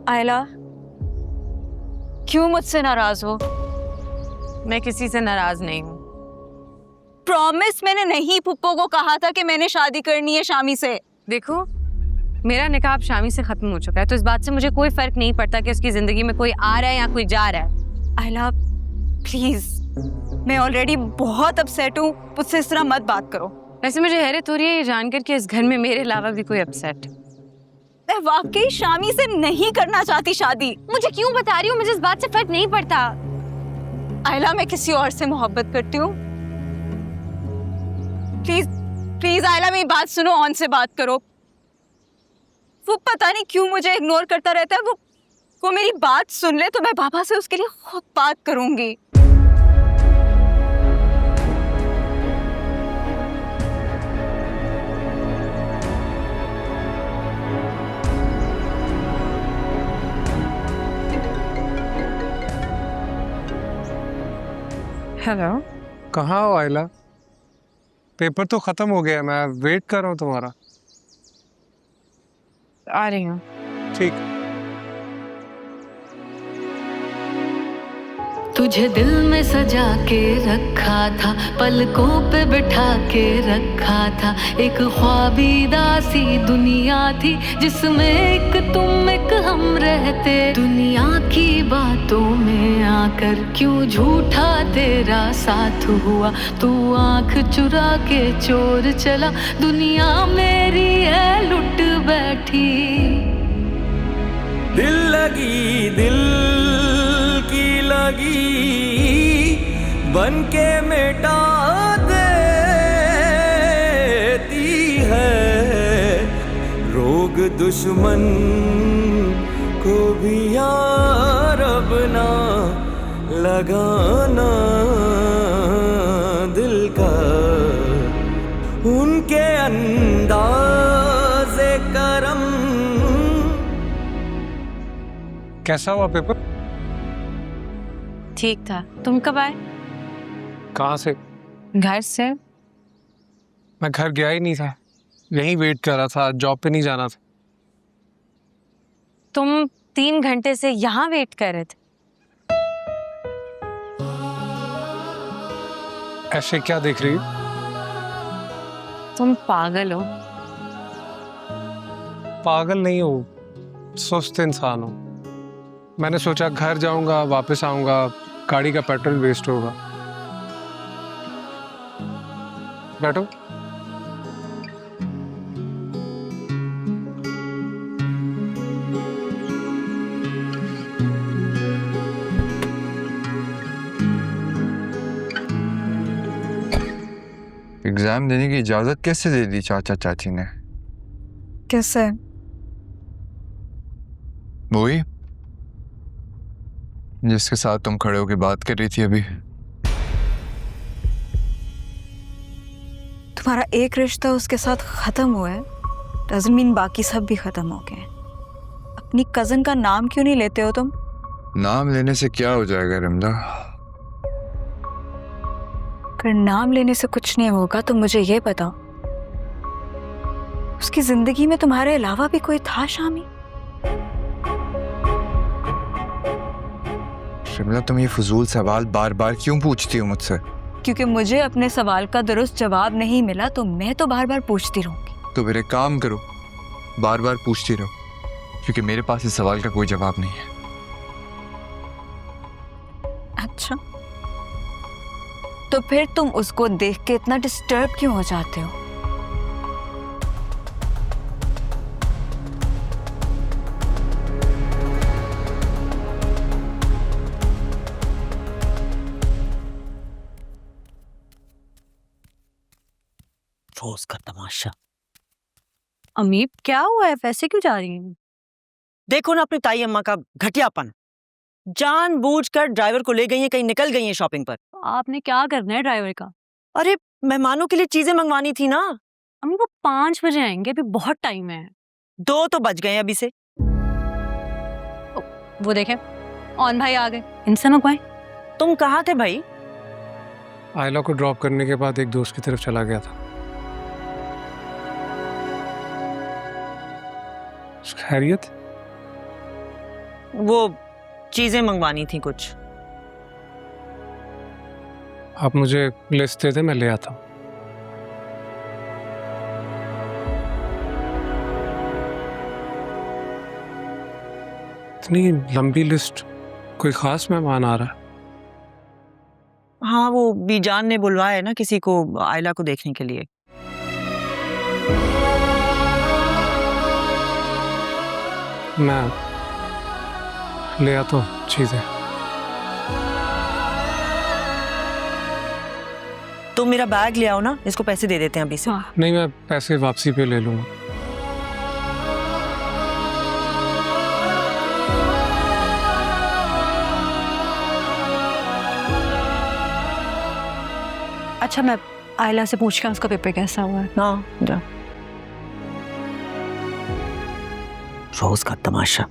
आयला, क्यों मुझसे नाराज हो? मैं किसी से नाराज नहीं हूँ। प्रॉमिस मैंने नहीं पुप्पो को कहा था कि मैंने शादी करनी है शामी से। देखो, मेरा निकाह अब शामी से खत्म हो चुका है, तो इस बात से मुझे कोई फर्क नहीं पड़ता कि उसकी जिंदगी में कोई आ रहा है या कोई जा रहा है। आयला प्लीज, मैं ऑलरेडी बहुत अपसेट हूँ, मुझसे इस तरह मत बात करो। वैसे मुझे हैरत हो रही है ये जानकर कि इस घर में मेरे अलावा भी कोई अपसेट। मैं वाकई शामी से नहीं करना चाहती शादी। मुझे क्यों बता रही हो? मुझे इस बात से फर्क नहीं पड़ता। आयला, मैं किसी और से मोहब्बत करती हूँ। प्लीज प्लीज आयला, मेरी बात सुनो, ऑन से बात करो। वो पता नहीं क्यों मुझे इग्नोर करता रहता है। वो मेरी बात सुन ले तो मैं पापा से उसके लिए खुद बात करूंगी। हेलो, कहाँ हो आयला? पेपर तो खत्म हो गया, मैं वेट कर रहा हूँ तुम्हारा। आ रही हूँ। ठीक। तुझे दिल में सजा के रखा था, पलकों पे बिठा के रखा था। एक ख्वाबीदा सी दुनिया थी जिसमें एक तुम एक हम रहते। दुनिया की बातों में आकर क्यों झूठा तेरा साथ हुआ। तू आंख चुरा के चोर चला, दुनिया मेरी है लुट बैठी। दिल लगी दिल की लगी बन के मिटा देती है। रोग दुश्मन को भी यार अब ना लगाना दिल का। उनके अंदाज़े करम। कैसा हुआ पेपर? ठीक था। तुम कब आए? कहाँ से? घर से। मैं घर गया ही नहीं था, यहीं वेट कर रहा था, जॉब पे नहीं जाना था। तुम 3 घंटे से यहाँ वेट कर रहे थे? ऐसे क्या देख रही हो? तुम पागल हो। पागल नहीं हो, सुस्त इंसान हो। मैंने सोचा घर जाऊंगा, वापस आऊंगा, गाड़ी का पेट्रोल वेस्ट होगा। बैठो। एग्जाम देने की इजाजत कैसे दे दी चाचा चाची ने? कैसे? वही जिसके साथ तुम खड़े होकर बात कर रही थी अभी। तुम्हारा एक रिश्ता उसके साथ खत्म हुआ है, डजंट मीन बाकी सब भी खत्म हो गए। अपनी कजन का नाम क्यों नहीं लेते हो तुम? नाम लेने से क्या हो जाएगा रमदा? अगर नाम लेने से कुछ नहीं होगा तो मुझे ये बताओ, उसकी जिंदगी में तुम्हारे अलावा भी कोई था शामी? शिमला, तुम ये फजूल सवाल बार बार क्यों पूछती हो मुझसे? क्योंकि मुझे अपने सवाल का दुरुस्त जवाब नहीं मिला तो मैं तो बार बार पूछती रहूंगी। तो मेरे काम करो, बार बार पूछती रहो, क्योंकि मेरे पास इस सवाल का कोई जवाब नहीं है। अच्छा, तो फिर तुम उसको देख के इतना डिस्टर्ब क्यों हो जाते हो? रोज का तमाशा। अमीब, क्या हुआ है? वैसे क्यों जा रही है? देखो ना अपनी ताई अम्मा का घटियापन। जानबूझकर ड्राइवर को ले गई है, कहीं निकल गई है शॉपिंग पर। आपने क्या करना है ड्राइवर का? अरे मेहमानों के लिए चीजें मंगवानी थी ना। अम्मी, वो 5 बजे आएंगे, अभी बहुत टाइम है। 2 तो बज गए अभी से। वो देखें, ऑन भाई आ गए। इनसे मंगवाएं। तुम कहाँ थे भाई? आयला को ड्रॉप करने के बाद एक दोस्त की तरफ चला गया था। खैरियत? वो चीजें मंगवानी थी कुछ। आप मुझे लिस्ट दे दे, मैं ले आता हूँ। इतनी लंबी लिस्ट, कोई खास मेहमान आ रहा है? हाँ, वो बीजान ने बुलवाया है ना किसी को आयला को देखने के लिए। मैं ले आता हूँ चीजें। तुम मेरा बैग ले आओ ना, इसको पैसे दे देते हैं अभी से। नहीं, मैं पैसे वापसी पे ले लूँगा। अच्छा, मैं आयला से पूछ के उसका पेपर कैसा हुआ है। हाँ, जा। रोज का तमाशा।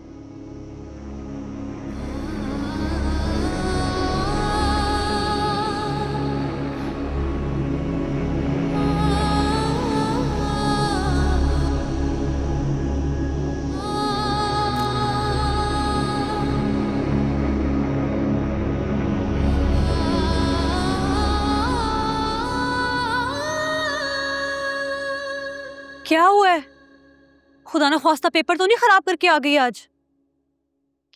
क्या हुआ है? खुदा ना ख्वास्ता पेपर तो नहीं खराब करके आ गई आज?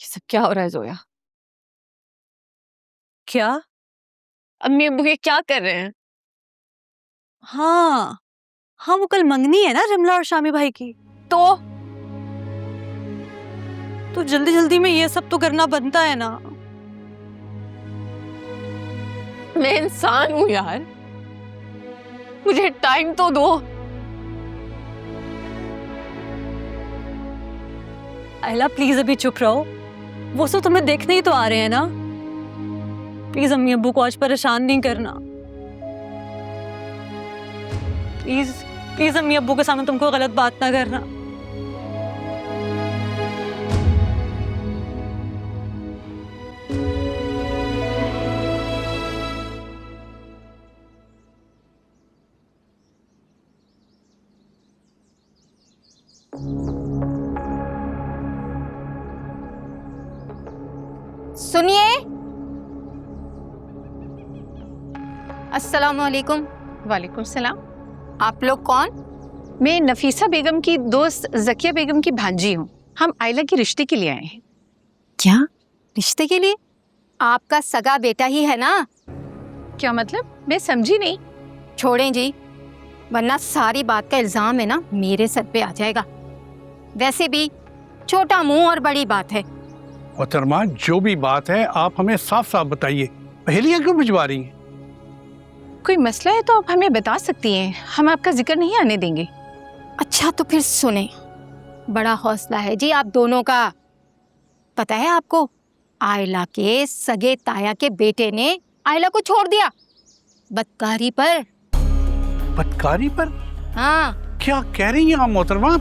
ये सब क्या हो रहा है जोया? क्या? अम्मी अब्बू ये क्या कर रहे हैं? हाँ हाँ, वो कल मंगनी है ना रमला और शामी भाई की। तो जल्दी जल्दी में ये सब तो करना बनता है ना। मैं इंसान हूँ यार, मुझे टाइम तो दो। आयला प्लीज अभी चुप रहो, वो सब तुम्हें देखने ही तो आ रहे हैं ना। प्लीज अम्मी अब्बू को आज परेशान नहीं करना। प्लीज प्लीज अम्मी अब्बू के सामने तुमको गलत बात ना करना। सुनिए, अस्सलाम वालेकुम। वालेकुम सलाम। आप लोग कौन? मैं नफीसा बेगम की दोस्त जकिया बेगम की भांजी हूँ। हम आयला के रिश्ते के लिए आए हैं। क्या रिश्ते के लिए? आपका सगा बेटा ही है ना? क्या मतलब? मैं समझी नहीं। छोड़ें जी, वरना सारी बात का इल्जाम है ना मेरे सर पे आ जाएगा। वैसे भी छोटा मुंह और बड़ी बात है। मोहतरमा, जो भी बात है आप हमें साफ साफ बताइए, पहेलियां क्यों भिजवा रही हैं? कोई मसला है तो आप हमें बता सकती हैं, हम आपका जिक्र नहीं आने देंगे। अच्छा तो फिर सुने, बड़ा हौसला है जी आप दोनों का। पता है आपको, आयला के सगे ताया के बेटे ने आयला को छोड़ दिया बदकारी पर। बदकारी पर? हाँ। क्या कह रही हैं आप मोहतरमा?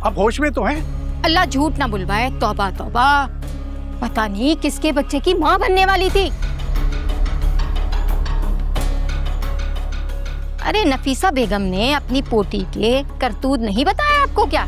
आप होश में तो हैं? अल्लाह झूठ ना बुलवाए, तौबा तौबा। पता नहीं किसके बच्चे की माँ बनने वाली थी। अरे नफीसा बेगम ने अपनी पोती के करतूत नहीं बताया आपको क्या?